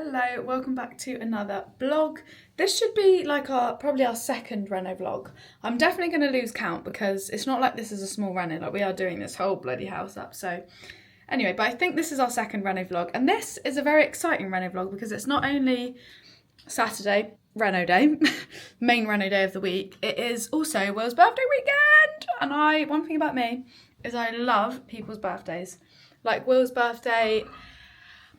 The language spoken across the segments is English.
Hello, welcome back to another vlog. This should be like probably our second reno vlog. I'm definitely going to lose count because it's not like this is a small reno, like we are doing this whole bloody house up. So anyway, but I think this is our second reno vlog, and this is a very exciting reno vlog because it's not only Saturday, reno day, main reno day of the week, it is also Will's birthday weekend. And one thing about me is I love people's birthdays. Like Will's birthday,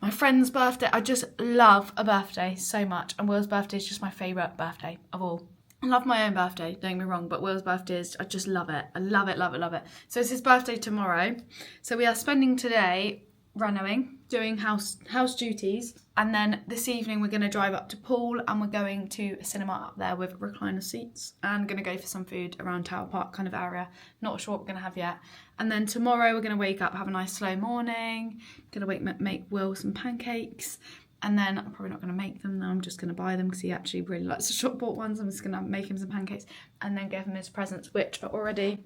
my friend's birthday, I just love a birthday so much, and Will's birthday is just my favourite birthday of all. I love my own birthday, don't get me wrong, but Will's birthday is, I just love it. I love it, love it, love it. So it's his birthday tomorrow. So we are spending today renoing, doing house duties, and then this evening we're going to drive up to Poole and we're going to a cinema up there with recliner seats and going to go for some food around Tower Park kind of area. Not sure what we're going to have yet. And then tomorrow we're going to wake up, have a nice slow morning, going to make Will some pancakes, and then I'm probably not going to make them though, I'm just going to buy them because he actually really likes the shop bought ones. I'm just going to make him some pancakes and then give him his presents, which are already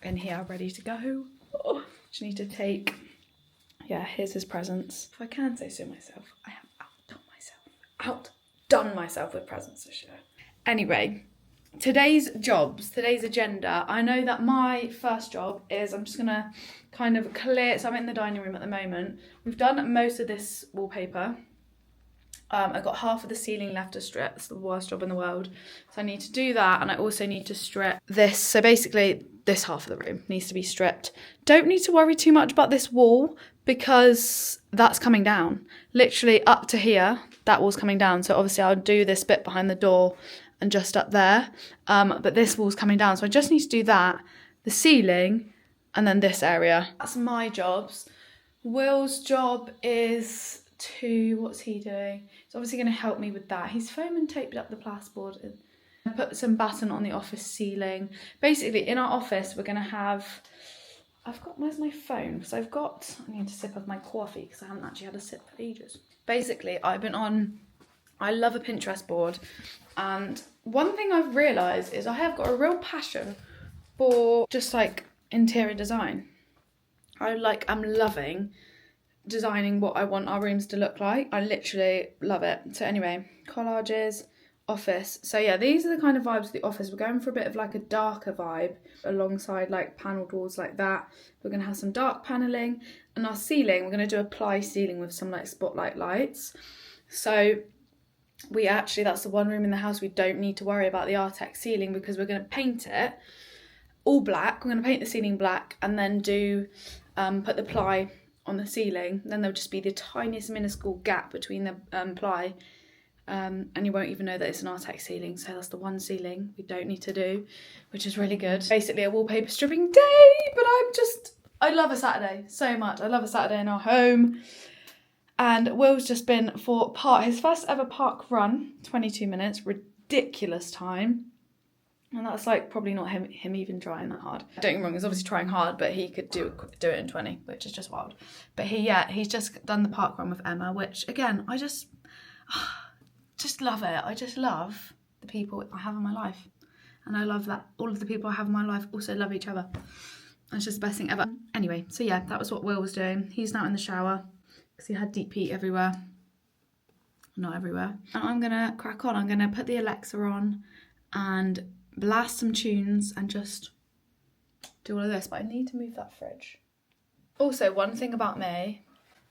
in here ready to go. Oh, just need to take... Yeah, here's his presents. If I can say so myself, I have outdone myself with presents this year. Anyway, today's agenda. I know that my first job is I'm just gonna kind of clear, so I'm in the dining room at the moment. We've done most of this wallpaper. I've got half of the ceiling left to strip. It's the worst job in the world. So I need to do that, and I also need to strip this. So basically, this half of the room needs to be stripped. Don't need to worry too much about this wall because that's coming down. Literally up to here, that wall's coming down. So obviously I'll do this bit behind the door and just up there. But this wall's coming down. So I just need to do that, the ceiling, and then this area. That's my jobs. Will's job is what's he doing? He's obviously going to help me with that. He's foam and taped up the plasterboard and put some batten on the office ceiling. Basically, in our office, we're going to have... where's my phone? Because I need to sip of my coffee because I haven't actually had a sip for ages. Basically, I love a Pinterest board. And one thing I've realised is I have got a real passion for just like interior design. I'm loving designing what I want our rooms to look like. I literally love it. So anyway, collages, office. So yeah, these are the kind of vibes of the office. We're going for a bit of like a darker vibe alongside like panelled walls like that. We're going to have some dark panelling, and our ceiling, we're going to do a ply ceiling with some like spotlight lights. So that's the one room in the house we don't need to worry about the Artex ceiling because we're going to paint it all black. We're going to paint the ceiling black and then put the ply on the ceiling. Then there'll just be the tiniest minuscule gap between the ply. And you won't even know that it's an Artex ceiling. So that's the one ceiling we don't need to do, which is really good. Basically a wallpaper stripping day, but I love a Saturday so much. I love a Saturday in our home. And Will's just been for his first ever park run, 22 minutes, ridiculous time. And that's like probably not him even trying that hard. Don't get me wrong, he's obviously trying hard, but he could do it in 20, which is just wild. But he's just done the park run with Emma, which again, I just love it. I just love the people I have in my life. And I love that all of the people I have in my life also love each other. It's just the best thing ever. Anyway, so yeah, that was what Will was doing. He's now in the shower because he had deep heat everywhere. Not everywhere. And I'm going to crack on. I'm going to put the Alexa on and blast some tunes and just do all of this. But I need to move that fridge. Also, one thing about me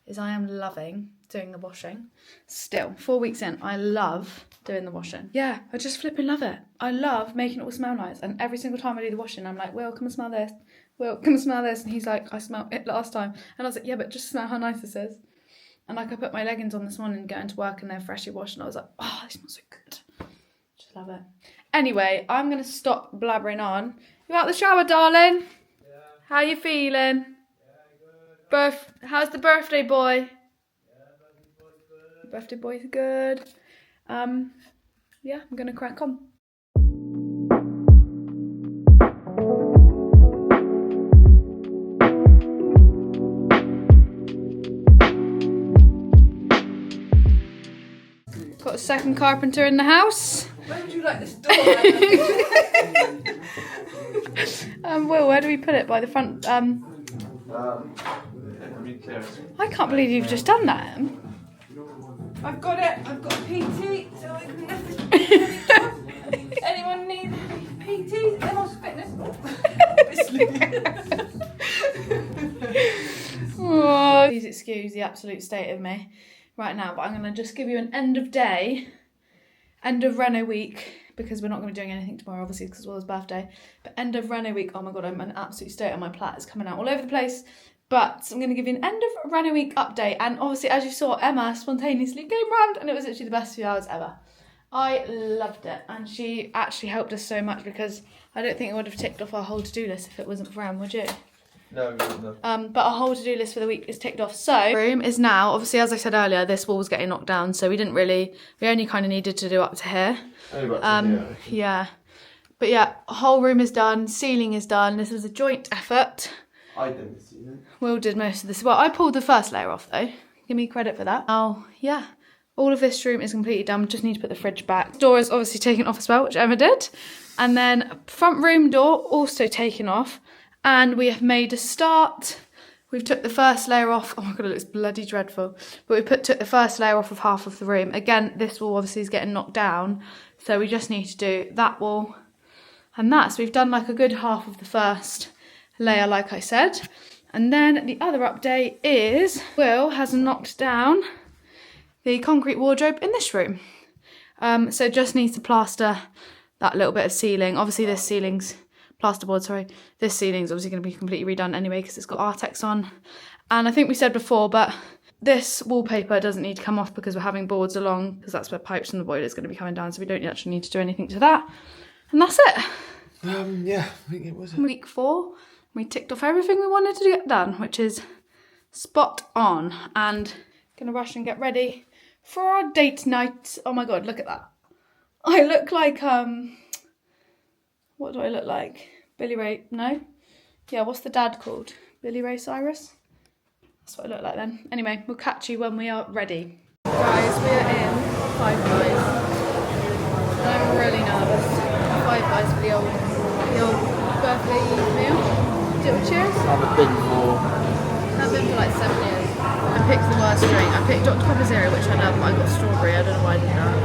is I am loving doing the washing. Still, 4 weeks in, I love doing the washing. Yeah, I just flipping love it. I love making it all smell nice. And every single time I do the washing, I'm like, Will, come and smell this. Will, come and smell this. And he's like, I smelled it last time. And I was like, yeah, but just smell how nice this is. And like I put my leggings on this morning going to work and they're freshly washed. And I was like, oh, they smell so good. Just love it. Anyway, I'm going to stop blabbering on. You out the shower, darling? Yeah. How you feeling? Yeah, good. How's the birthday boy? Birthday boy's good. Yeah, I'm gonna crack on. Got a second carpenter in the house. Where would you like this door? Will, where do we put it? By the front. I can't believe you've just done that. I've got it. I've got a PT, so I can lift it. Anyone need PT? Emma's fitness. Oh, please excuse the absolute state of me right now, but I'm going to just give you an end of Reno week, because we're not going to be doing anything tomorrow, obviously, because it's Will's birthday. But end of Reno week, oh my god, I'm in an absolute state, and my plait is coming out all over the place. But I'm going to give you an end of Reno week update, and obviously, as you saw, Emma spontaneously came round, and it was actually the best few hours ever. I loved it, and she actually helped us so much, because I don't think it would have ticked off our whole to-do list if it wasn't for Em, would you? No, no. But our whole to-do list for the week is ticked off. So, room is now, obviously, as I said earlier, this wall was getting knocked down, so we only kind of needed to do up to here. Only up to here. Yeah. But yeah, whole room is done, ceiling is done. This was a joint effort. I did the ceiling. Will did most of this. Well, I pulled the first layer off though. Give me credit for that. Oh, yeah. All of this room is completely done. Just need to put the fridge back. Door is obviously taken off as well, which Emma did. And then front room door also taken off. And we have made a start. We've took the first layer off. Oh my god, it looks bloody dreadful. But we took the first layer off of half of the room. Again, this wall obviously is getting knocked down. So we just need to do that wall and that. So we've done like a good half of the first layer, like I said. And then the other update is Will has knocked down the concrete wardrobe in this room. So just needs to plaster that little bit of ceiling. Obviously this ceiling's plasterboard, sorry. This ceiling's obviously going to be completely redone anyway because it's got Artex on. And I think we said before, but this wallpaper doesn't need to come off because we're having boards along, because that's where pipes from the boiler is going to be coming down, so we don't actually need to do anything to that. And that's it. Yeah, I think it was it. Week 4, we ticked off everything we wanted to get done, which is spot on. And gonna rush and get ready for our date night. Oh my god, look at that. I look like what do I look like? Billy Ray, no? Yeah, what's the dad called? Billy Ray Cyrus? That's what I look like then. Anyway, we'll catch you when we are ready. Guys, we are in Five Guys. And I'm really nervous. Five Guys for the old birthday meal. Do it with cheers? I haven't been for... I've been for like 7 years. I picked the worst drink. I picked Dr. Pepper Zero, which I love, but I got strawberry. I don't know why I did that.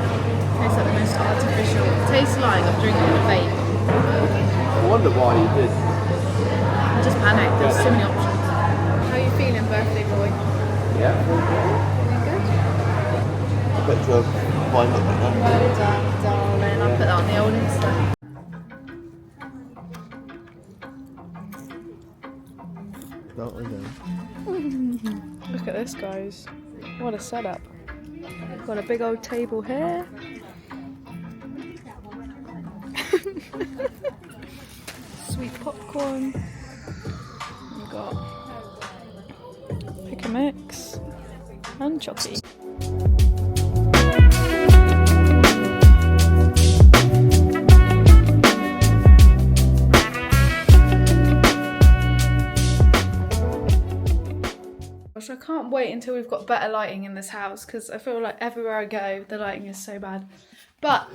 Tastes like the most artificial. It tastes like I'm drinking a vape. I wonder why you did. I just panicked. There's so many options. How are you feeling, birthday boy? Yeah. Feeling good? I bet you why not? Well done, darling. I'll put that on the old Insta. Look at this, guys. What a setup. Got a big old table here. Sweet popcorn. We've got pick a mix and choppy. Gosh, I can't wait until we've got better lighting in this house, because I feel like everywhere I go the lighting is so bad. But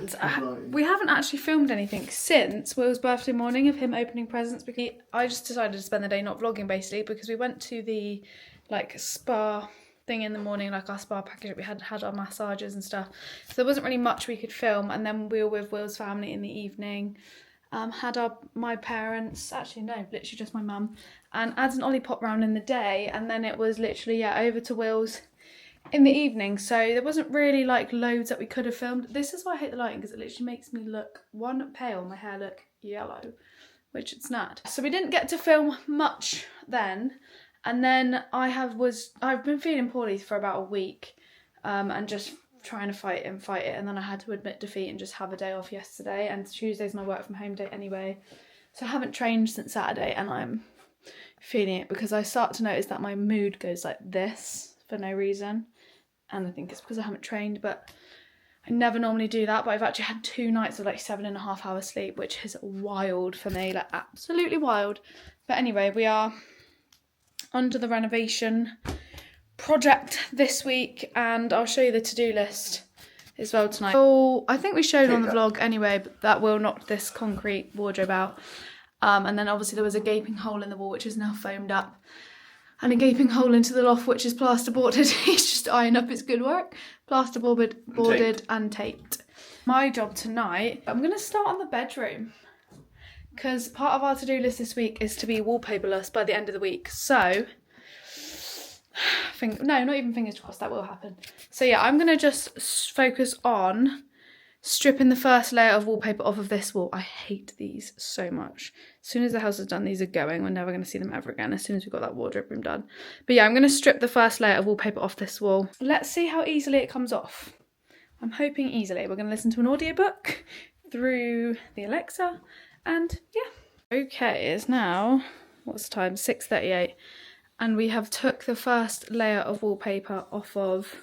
we haven't actually filmed anything since Will's birthday morning of him opening presents, because I just decided to spend the day not vlogging basically, because we went to the like spa thing in the morning, like our spa package. We had our massages and stuff, so there wasn't really much we could film. And then we were with Will's family in the evening. Had my parents, actually no, literally just my mum, and Ads and Ollie popped round in the day, and then it was literally over to Will's in the evening. So there wasn't really like loads that we could have filmed. This is why I hate the lighting, because it literally makes me look pale, my hair look yellow, which it's not. So we didn't get to film much then. And then I've been feeling poorly for about a week, and just trying to fight it, and then I had to admit defeat and just have a day off yesterday, and Tuesday's my work from home day anyway, so I haven't trained since Saturday, and I'm feeling it because I start to notice that my mood goes like this for no reason, and I think it's because I haven't trained. But I never normally do that, but I've actually had 2 nights of like 7.5 hours sleep, which is wild for me, like absolutely wild. But anyway, we are onto the renovation project this week, and I'll show you the to-do list as well tonight. So I think we showed on the vlog anyway, but that will knock this concrete wardrobe out, and then obviously there was a gaping hole in the wall which is now foamed up. and a gaping hole into the loft, which is plasterboarded. He's just eyeing up his good work. Plasterboarded and taped. My job tonight, I'm going to start on the bedroom, because part of our to-do list this week is to be wallpaperless by the end of the week. So, no, not even fingers crossed, that will happen. So yeah, I'm going to just focus on stripping the first layer of wallpaper off of this wall. I hate these so much. As soon as the house is done, these are going. We're never going to see them ever again as soon as we've got that wardrobe room done. But yeah, I'm going to strip the first layer of wallpaper off this wall. Let's see how easily it comes off. I'm hoping easily. We're going to listen to an audiobook through the Alexa, and yeah. Okay, it's now, what's the time? 6:38. And we have took the first layer of wallpaper off of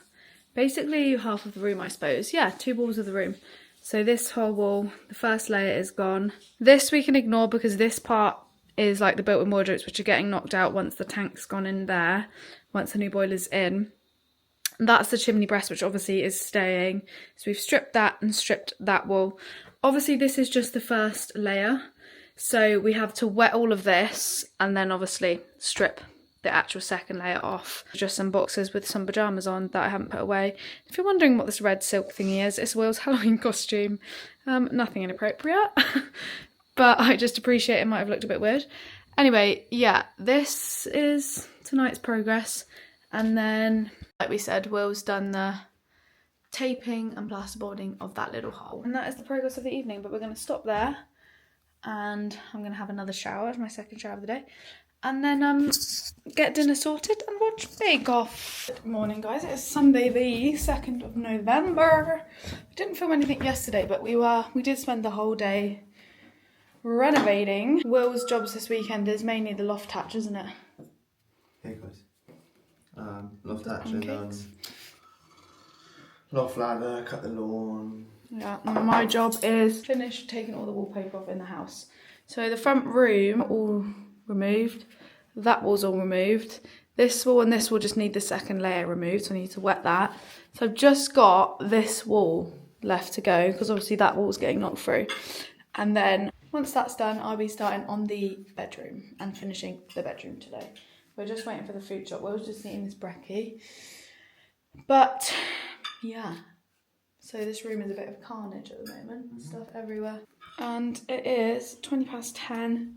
basically half of the room, I suppose. Yeah, 2 walls of the room. So this whole wall, the first layer is gone. This we can ignore because this part is like the built-in wardrobes, which are getting knocked out once the tank's gone in there, once the new boiler's in. That's the chimney breast, which obviously is staying. So we've stripped that and stripped that wall. Obviously this is just the first layer. So we have to wet all of this and then obviously strip the actual second layer off. Just some boxes with some pyjamas on that I haven't put away. If you're wondering what this red silk thingy is, it's Will's Halloween costume. Nothing inappropriate, but I just appreciate it might have looked a bit weird. Anyway, yeah, this is tonight's progress. And then, like we said, Will's done the taping and plasterboarding of that little hole. And that is the progress of the evening, but we're going to stop there. And I'm going to have another shower, my second shower of the day. And then get dinner sorted and watch Bake Off. Good morning, guys. It is Sunday the 2nd of November. We didn't film anything yesterday, but we did spend the whole day renovating. Will's jobs this weekend is mainly the loft hatch, isn't it? Hey guys. Loft hatch and loft ladder, cut the lawn. Yeah, my job is finished taking all the wallpaper off in the house. So the front room all removed, that wall's all removed, this wall and this wall just need the second layer removed, so I need to wet that. So I've just got this wall left to go because obviously that wall's getting knocked through, and then once that's done I'll be starting on the bedroom and finishing the bedroom today. We're just waiting for the food shop. We're just eating this brekkie, but yeah, so this room is a bit of carnage at the moment. Stuff everywhere, and it is 10:20.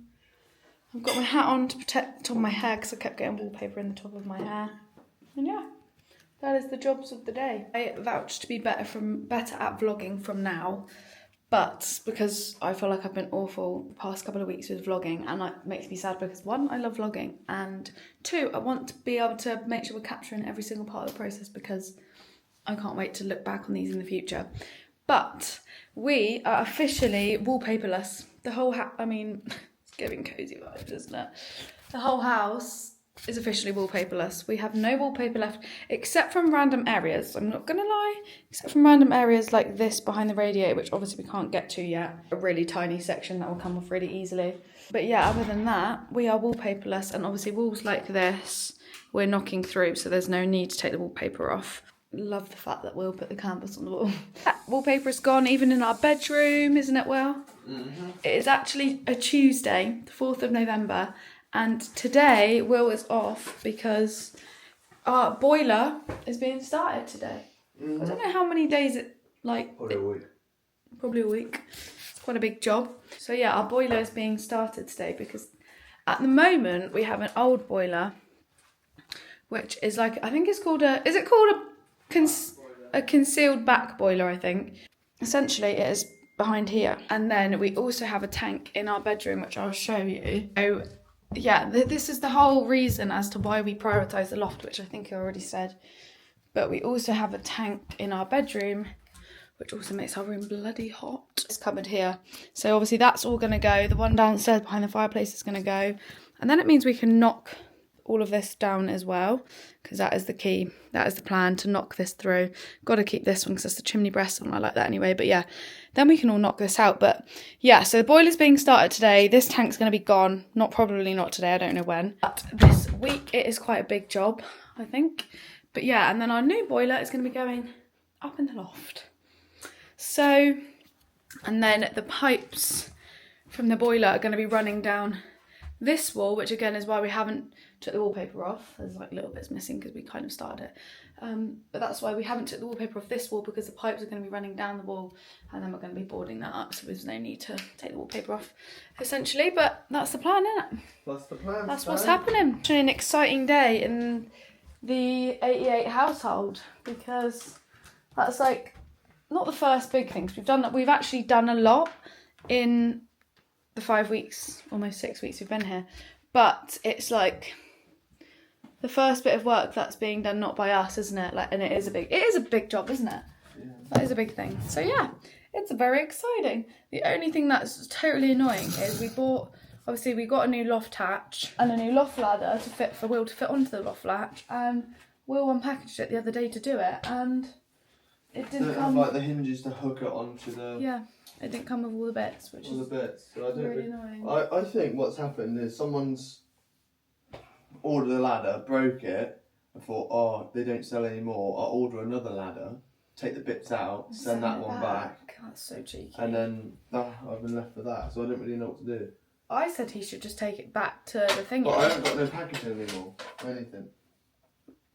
I've got my hat on to protect the top of my hair because I kept getting wallpaper in the top of my hair. And yeah, that is the jobs of the day. I vouch to be better at vlogging from now, but because I feel like I've been awful the past couple of weeks with vlogging, and it makes me sad because 1, I love vlogging, and 2, I want to be able to make sure we're capturing every single part of the process because I can't wait to look back on these in the future. But we are officially wallpaperless. The whole giving cozy vibes, isn't it? The whole house is officially wallpaperless. We have no wallpaper left except from random areas. I'm not gonna lie, except from random areas like this behind the radiator, which obviously we can't get to yet. A really tiny section that will come off really easily. But yeah, other than that, we are wallpaperless, and obviously walls like this we're knocking through, so there's no need to take the wallpaper off. Love the fact that we'll put the canvas on the wall. That wallpaper is gone even in our bedroom, isn't it, Will? Mm-hmm. It is actually a Tuesday, the 4th of November, and today Will is off because our boiler is being started today. Mm-hmm. I don't know how many days Probably a week. Probably a week. It's quite a big job. So yeah, our boiler is being started today because at the moment we have an old boiler, which is like, I think it's called a concealed back boiler, I think. Essentially, it is behind here. And then we also have a tank in our bedroom, which I'll show you. So, yeah, this is the whole reason as to why we prioritise the loft, which I think I already said. But we also have a tank in our bedroom, which also makes our room bloody hot. It's cupboard here. So obviously that's all going to go. The one downstairs behind the fireplace is going to go. And then it means we can knock all of this down as well, because that is the key. That is the plan, to knock this through. Got to keep this one because that's the chimney breast and I like that anyway. But yeah, then we can all knock this out. But yeah, so the boiler's being started today. This tank's going to be gone. Probably not today. I don't know when. But this week it is quite a big job, I think. But yeah, and then our new boiler is going to be going up in the loft. So, and then the pipes from the boiler are going to be running down This wall, which again is why we haven't took the wallpaper off. There's like little bits missing because we kind of started it. But that's why we haven't took the wallpaper off this wall, because the pipes are going to be running down the wall and then we're going to be boarding that up. So there's no need to take the wallpaper off, essentially. But that's the plan, isn't it? That's the plan. That's what's happening. It's an exciting day in the 88 household, because that's like not the first big things we've done. We've actually done a lot in the 5 weeks, almost 6 weeks we've been here, but it's like the first bit of work that's being done not by us, isn't it? Like, and it is a big job, isn't it? Yeah. That is a big thing. So yeah, it's very exciting. The only thing that's totally annoying is we got a new loft hatch and a new loft ladder for Will to fit onto the loft latch, and Will unpackaged it the other day to do it, and it didn't come. Have like the hinges to hook it onto the. Yeah, it didn't come with all the bits, which is So I don't really annoying. I think what's happened is someone's ordered a ladder, broke it, and thought, oh, they don't sell anymore. I'll order another ladder, take the bits out, send that one back. That's so cheeky. And then I've been left with that, so I don't really know what to do. I said he should just take it back to the thing. But I haven't got no packaging anymore, or anything.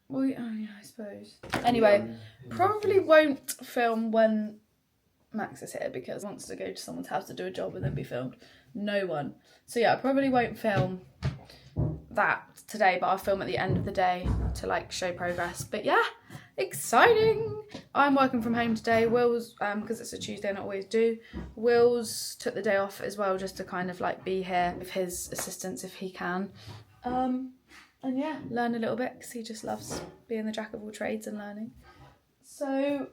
Well, yeah, I suppose. Anyway, probably won't film when Max is here, because he wants to go to someone's house to do a job and then be filmed. No one. So yeah, I probably won't film that today, but I'll film at the end of the day to like show progress. But yeah, exciting. I'm working from home today. Will's, because it's a Tuesday and I always do, Will's took the day off as well, just to kind of like be here with his assistants if he can. And yeah, learn a little bit, because he just loves being the jack of all trades and learning. So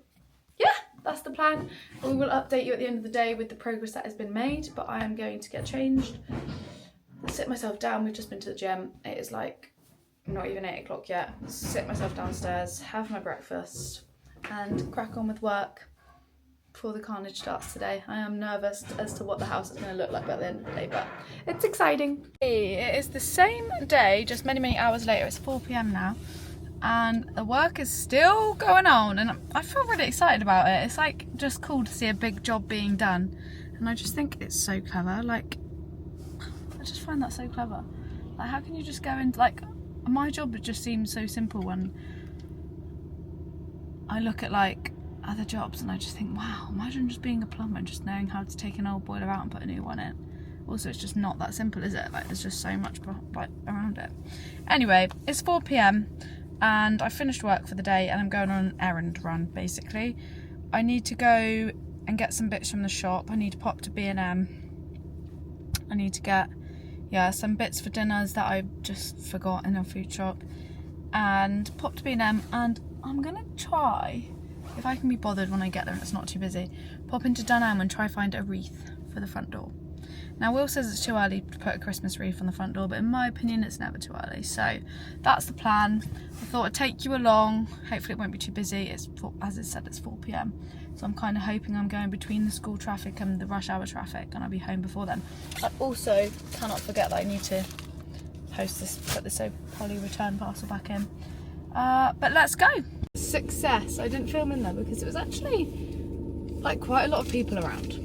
yeah, that's the plan. We will update you at the end of the day with the progress that has been made, but I am going to get changed, sit myself down. We've just been to the gym. It is like not even 8 o'clock yet. Sit myself downstairs, have my breakfast and crack on with work before the carnage starts today. I am nervous as to what the house is going to look like by the end of the day, but it's exciting. It is the same day, just many, many hours later. It's 4 p.m. now, and the work is still going on, and I feel really excited about it. It's like just cool to see a big job being done, and I just think it's so clever. Like, I just find that so clever. Like, how can you just go into, like, my job just seems so simple when I look at like other jobs, and I just think, wow, imagine just being a plumber and just knowing how to take an old boiler out and put a new one in. Also, it's just not that simple, is it? Like, there's just so much like around it. Anyway, it's 4 p.m. and I finished work for the day, and I'm going on an errand run, basically. I need to go and get some bits from the shop. I need to pop to B&M. I need to get, yeah, some bits for dinners that I just forgot in a food shop, and pop to B&M, and I'm gonna try, if I can be bothered when I get there and it's not too busy, pop into Dunelm and try find a wreath for the front door. Now, Will says it's too early to put a Christmas wreath on the front door, but in my opinion it's never too early, so that's the plan. I thought I'd take you along. Hopefully it won't be too busy. It's, as it said, it's 4 p.m, so I'm kind of hoping I'm going between the school traffic and the rush hour traffic, and I'll be home before then. I also cannot forget that I need to post this, put this Polly return parcel back in. But let's go. Success. I didn't film in there because it was actually like quite a lot of people around.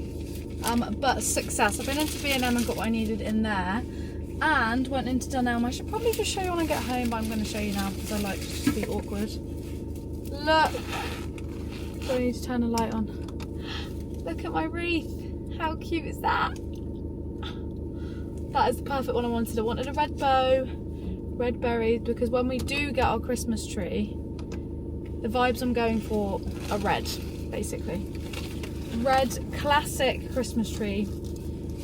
But success. I've been into B&M and got what I needed in there, and went into Dunelm. I should probably just show you when I get home, but I'm going to show you now because I like to just be awkward. Look. So I need to turn a light on. Look at my wreath. How cute is that? That is the perfect one I wanted. I wanted a red bow, red berries, because when we do get our Christmas tree, the vibes I'm going for are red, basically. Red classic Christmas tree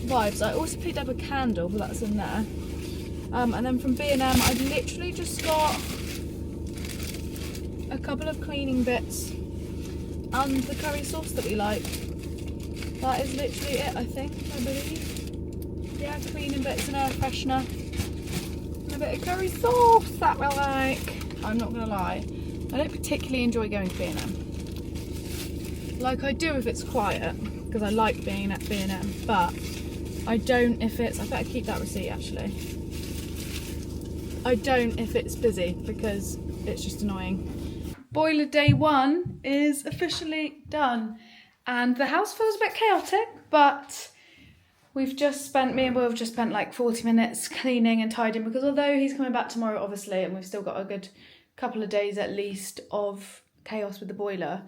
vibes. I also picked up a candle, but that's in there. And then from B&M, I've literally just got a couple of cleaning bits and the curry sauce that we like. That is literally it, I believe. Yeah, cleaning bits and air freshener. And a bit of curry sauce that we like. I'm not gonna lie, I don't particularly enjoy going to B&M. Like I do if it's quiet, because I like being at B&M, but I don't if it's, I better keep that receipt actually. I don't if it's busy, because it's just annoying. Boiler day 1 is officially done, and the house feels a bit chaotic, but We've just spent, me and Will have just spent like 40 minutes cleaning and tidying, because although he's coming back tomorrow, obviously, and we've still got a good couple of days at least of chaos with the boiler,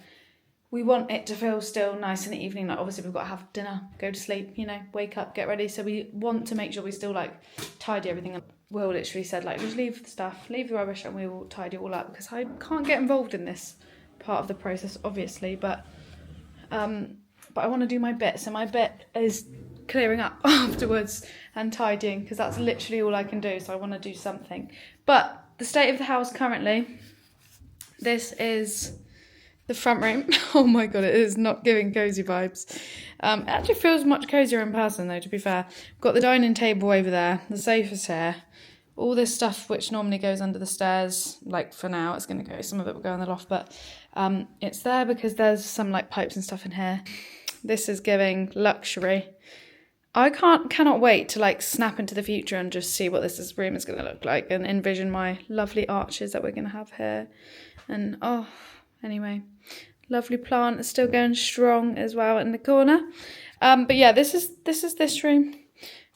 we want it to feel still nice in the evening. Like, obviously we've got to have dinner, go to sleep, you know, wake up, get ready. So we want to make sure we still like tidy everything up. Will literally said like, just leave the stuff, leave the rubbish, and we will tidy it all up, because I can't get involved in this part of the process, obviously, but I want to do my bit. So my bit is clearing up afterwards and tidying, because that's literally all I can do. So I want to do something. But the state of the house currently, this is the front room. Oh my god, it is not giving cozy vibes. It actually feels much cozier in person though, to be fair. We've got the dining table over there, the sofa's here, all this stuff which normally goes under the stairs, like for now it's going to go, some of it will go in the loft, but it's there because there's some like pipes and stuff in here. This is giving luxury. I cannot wait to like snap into the future and just see what this room is going to look like, and envision my lovely arches that we're going to have here. And oh, anyway, lovely plant is still going strong as well in the corner. But yeah, this is this room,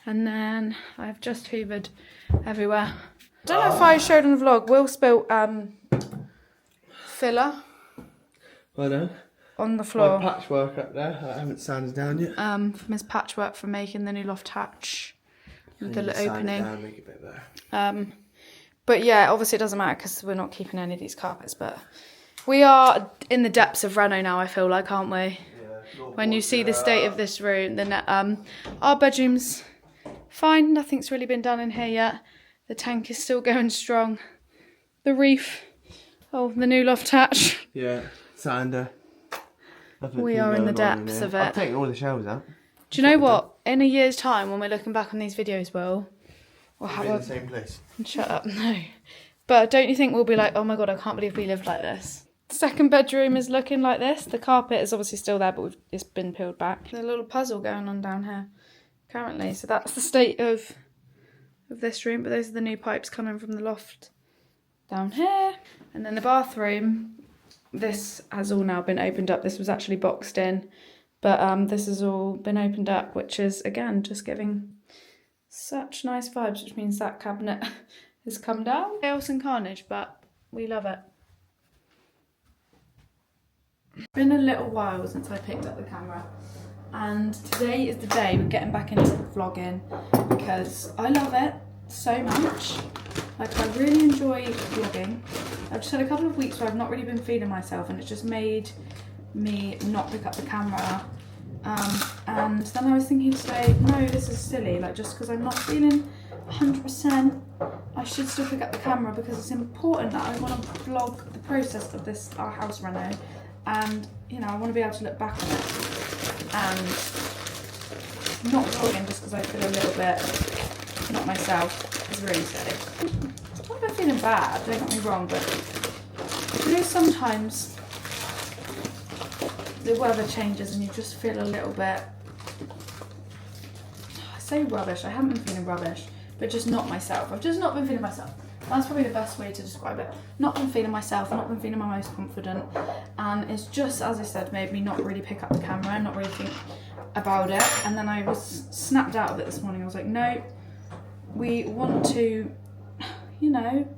and then I've just hoovered everywhere. I don't know if I showed on the vlog. Will spilt filler. I know. On the floor. My patchwork up there. I haven't sanded down yet. From his patchwork from making the new loft hatch with the little opening. Down, make it a bit better. But yeah, obviously it doesn't matter because we're not keeping any of these carpets. But we are in the depths of reno now, I feel like, aren't we? Yeah, when you see the state of this room, then our bedroom's fine. Nothing's really been done in here yet. The tank is still going strong. The reef. Oh, the new loft hatch. Yeah, sander. We are in the depths of it. I've taken all the shelves out. Do you know what? In a year's time, when we're looking back on these videos, we'll have in the same place. Shut up, no. But don't you think we'll be like, oh my god, I can't believe we lived like this? The second bedroom is looking like this. The carpet is obviously still there, but it's been peeled back. There's a little puzzle going on down here currently. So that's the state of this room. But those are the new pipes coming from the loft down here. And then the bathroom. This has all now been opened up. This was actually boxed in, but this has all been opened up, which is, again, just giving such nice vibes, which means that cabinet has come down. Chaos and carnage, but we love it. It's been a little while since I picked up the camera, and today is the day we're getting back into vlogging, because I love it so much. Like, I really enjoy vlogging. I've just had a couple of weeks where I've not really been feeling myself, and it's just made me not pick up the camera. And then I was thinking today, no, this is silly. Like, just because I'm not feeling 100%, I should still pick up the camera, because it's important that I want to vlog the process of this, our house reno. And, you know, I want to be able to look back on it. And not vlogging just because I feel a little bit not myself is really silly. I've been feeling bad, don't get me wrong, but you know, sometimes the weather changes and you just feel a little bit, I say rubbish, I haven't been feeling rubbish, but just not myself. I've just not been feeling myself. That's probably the best way to describe it. Not been feeling myself, not been feeling my most confident, and it's just, as I said, made me not really pick up the camera and not really think about it. And then I was snapped out of it this morning. I was like, no, we want to, you know,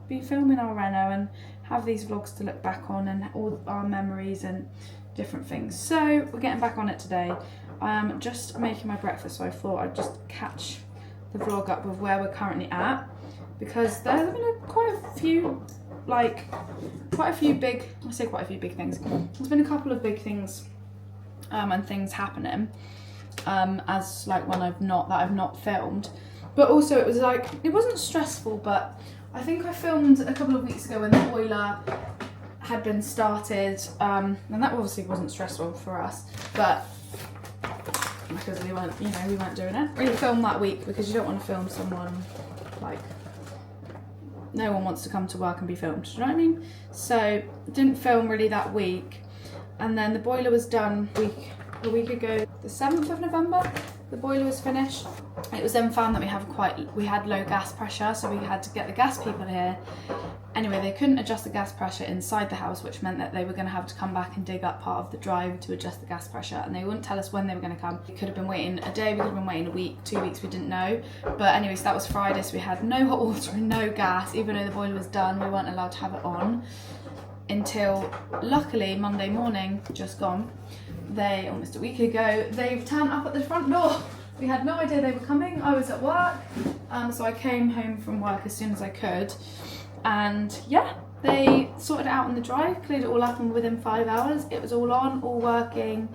be filming our reno and have these vlogs to look back on and all our memories and different things. So we're getting back on it today. I am just making my breakfast, so I thought I'd just catch the vlog up with where we're currently at, because there's been quite a few big, I say quite a few big things. There's been a couple of big things and things happening as like when I've not filmed. But also it was like, it wasn't stressful, but I think I filmed a couple of weeks ago when the boiler had been started, and that obviously wasn't stressful for us, but because we weren't doing it. Really filmed that week, because you don't want to film someone, like, no one wants to come to work and be filmed, do you know what I mean? So didn't film really that week, and then the boiler was done week a week ago, the 7th of November, the boiler was finished. It was then found that we had low gas pressure, so we had to get the gas people here. Anyway, they couldn't adjust the gas pressure inside the house, which meant that they were going to have to come back and dig up part of the drive to adjust the gas pressure, and they wouldn't tell us when they were going to come. We could have been waiting a day, we could have been waiting a week, 2 weeks, we didn't know. But anyways, that was Friday, so we had no hot water and no gas. Even though the boiler was done, we weren't allowed to have it on until, luckily, Monday morning, just gone. Almost a week ago, they've turned up at the front door. We had no idea they were coming. I was at work, so I came home from work as soon as I could. And yeah, they sorted it out on the drive, cleared it all up, and within 5 hours it was all on, all working,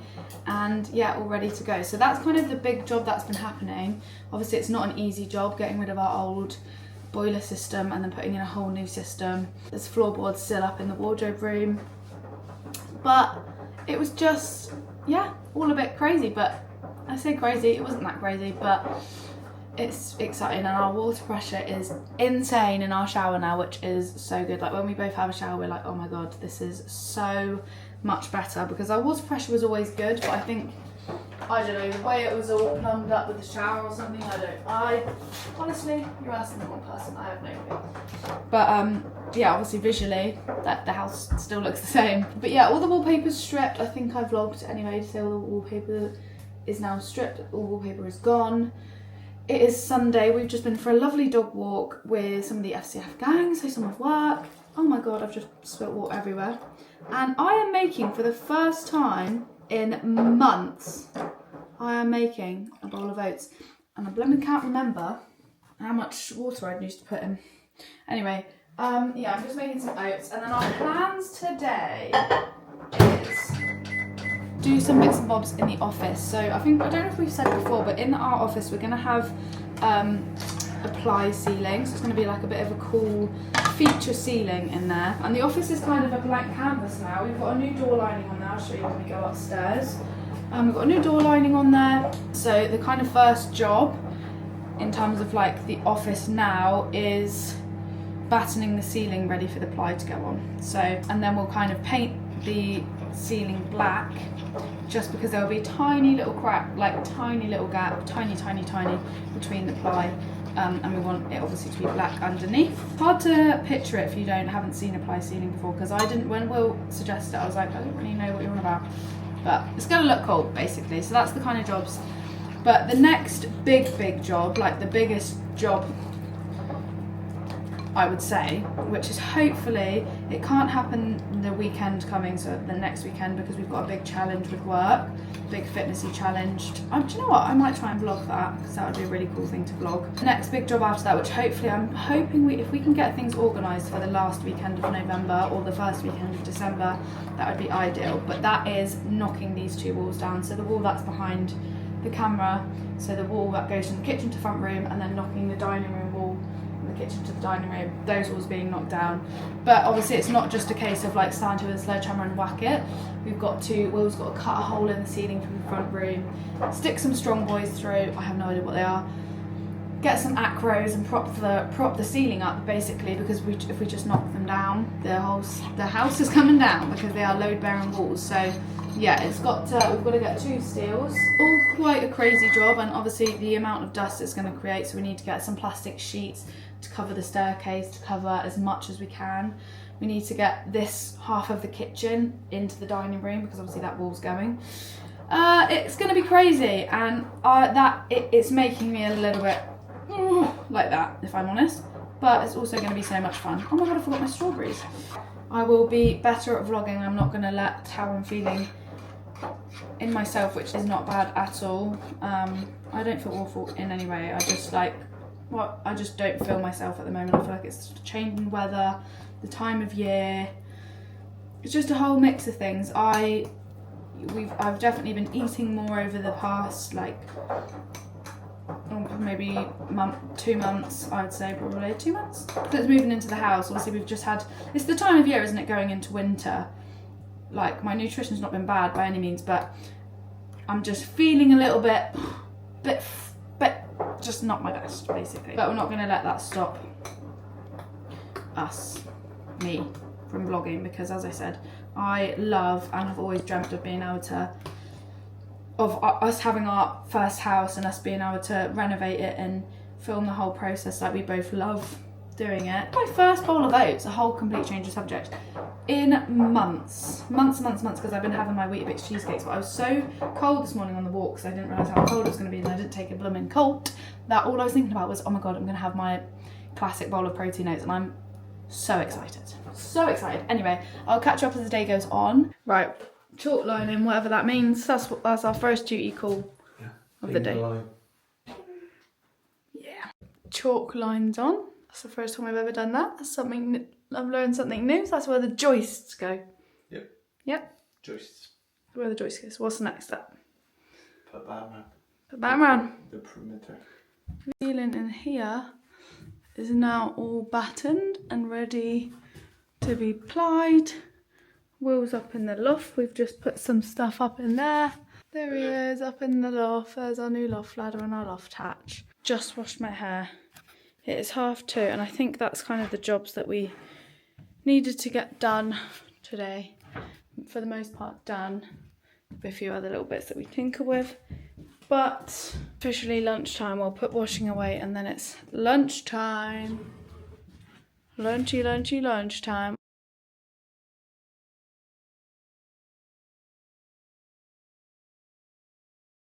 and yeah, all ready to go. So that's kind of the big job that's been happening. Obviously it's not an easy job getting rid of our old boiler system and then putting in a whole new system. There's floorboards still up in the wardrobe room, but it was just, yeah, all a bit crazy. But I say crazy, it wasn't that crazy, but it's exciting. And our water pressure is insane in our shower now, which is so good. Like when we both have a shower, we're like, oh my god, this is so much better, because our water pressure was always good, but I think, I don't know, the way it was all plumbed up with the shower or something, honestly, you're asking the wrong person, I have no clue. But yeah, obviously visually, the house still looks the same. But yeah, all the wallpaper's stripped. I think I vlogged anyway to say all the wallpaper is now stripped, all wallpaper is gone. It is Sunday, we've just been for a lovely dog walk with some of the FCF gang, so some of work. Oh my god, I've just spilt water everywhere. And I am making, for the first time in months, I am making a bowl of oats. And I blooming can't remember how much water I'd used to put in. Anyway, yeah, I'm just making some oats. And then our plans today is do some bits and bobs in the office. So I don't know if we've said before, but in our office we're going to have a ply ceiling. So it's going to be like a bit of a cool feature ceiling in there. And the office is kind of a blank canvas now. We've got a new door lining on there. I'll show you when we go upstairs. We've got a new door lining on there. So the kind of first job in terms of like the office now is battening the ceiling ready for the ply to go on. So, and then we'll kind of paint the ceiling black, just because there will be tiny little crack, like tiny little gap, tiny between the ply, and we want it obviously to be black underneath. Hard to picture it if you haven't seen a ply ceiling before, because I didn't, when Will suggested it, I was like, I don't really know what you're on about, but it's gonna look cool basically. So that's the kind of jobs. But the next big job, like the biggest job I would say, which is hopefully, it can't happen the weekend coming, so the next weekend, because we've got a big challenge with work, big fitnessy challenge. Do you know what, I might try and vlog that, because that would be a really cool thing to vlog. The next big job after that, which hopefully I'm hoping if we can get things organised for the last weekend of November or the first weekend of December, that would be ideal. But that is knocking these two walls down. So the wall that's behind the camera, so the wall that goes from the kitchen to front room, and then knocking the dining room wall, the kitchen to the dining room, those walls being knocked down. But obviously it's not just a case of like standing with a sledgehammer and whack it. Will's got to cut a hole in the ceiling from the front room, stick some strong boys through, I have no idea what they are, get some acros and prop the ceiling up basically, because if we just knock them down, the house is coming down, because they are load bearing walls. So yeah, we've got to get 2 steels. All quite a crazy job, and obviously the amount of dust it's going to create, so we need to get some plastic sheets to cover the staircase, to cover as much as we can. We need to get this half of the kitchen into the dining room, because obviously that wall's going. It's going to be crazy, and it's making me a little bit like that, if I'm honest, but it's also going to be so much fun. Oh my god, I forgot my strawberries. I will be better at vlogging. I'm not going to let how I'm feeling in myself, which is not bad at all. I don't feel awful in any way. I just don't feel myself at the moment. I feel like it's changing weather, the time of year. It's just a whole mix of things. I've definitely been eating more over the past maybe 2 months, I would say, probably 2 months. Since moving into the house, obviously we've just had, it's the time of year, isn't it, going into winter. Like, my nutrition's not been bad by any means, but I'm just feeling a little bit just not my best, basically. But we're not going to let that stop me, from vlogging, because as I said, I love and have always dreamt of being able to of us having our first house and us being able to renovate it and film the whole process. Like, we both love doing it. My first bowl of oats, a whole complete change of subject, in months, because I've been having my Weetabix cheesecakes, but I was so cold this morning on the walk because I didn't realise how cold it was going to be, and I didn't take a blooming Colt, that all I was thinking about was, oh my god, I'm going to have my classic bowl of protein oats, and I'm so excited. So excited. Anyway, I'll catch up as the day goes on. Right, chalk lining, whatever that means, that's our first duty call of the day. Yeah. Chalk lines on. That's the first time I've ever done that. That's something, I've learned something new. So that's where the joists go. Yep. Yep. Joists. Where the joists go. So what's the next step? Put that around. Put that around. The perimeter. The ceiling in here is now all battened and ready to be plied. Will's up in the loft. We've just put some stuff up in there. There he is, up in the loft. There's our new loft ladder and our loft hatch. Just washed my hair. It is 2:30, and I think that's kind of the jobs that we needed to get done today. For the most part done. A few other little bits that we tinker with. But officially lunchtime. We'll put washing away and then it's lunchtime. Lunchtime.